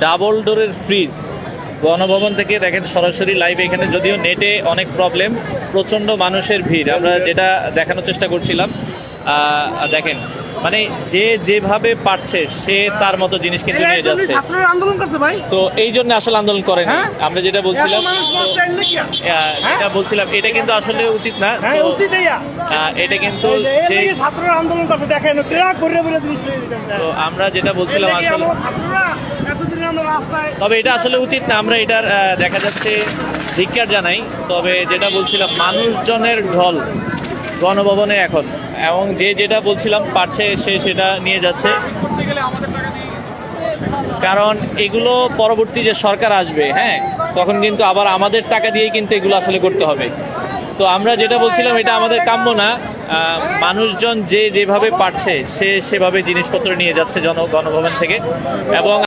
Double ডোরের fridge Ganabhaban থেকে দেখেন সরাসরি লাইভ। এখানে যদিও নেটে অনেক প্রবলেম, প্রচণ্ড মানুষের ভিড়। আমরা যেটা দেখানোর চেষ্টা করছিলাম, দেখেন মানে যে যেভাবে পারছে সে তার মতো জিনিস কিন্তু নিয়ে যাচ্ছে। আন্দোলন করছে ভাই, তো এই জন্য আসলে আন্দোলন করেন। আমরা যেটা বলছিলাম এটা কিন্তু আসলে উচিত না। এটা কিন্তু ছাত্ররা আন্দোলন করছে, দেখেন তো আমরা যেটা বলছিলাম আসলে, তবে এটা আসলে উচিত না। আমরা এটার দেখা যাচ্ছে ধিক্কার জানাই। তবে যেটা বলছিলাম, মানুষজনের ঢল গণভবনে এখন, এবং যে যেটা বলছিলাম পারছে সে সেটা নিয়ে যাচ্ছে। কারণ এগুলো পরবর্তী যে সরকার আসবে, হ্যাঁ, তখন কিন্তু আবার আমাদের টাকা দিয়েই কিন্তু এগুলো আসলে করতে হবে। তো আমরা যেটা বলছিলাম এটা আমাদের কাম্য না। মানুষজন যে যেভাবে পারছে সে সেভাবে জিনিসপত্র নিয়ে যাচ্ছে গণভবন থেকে। এবং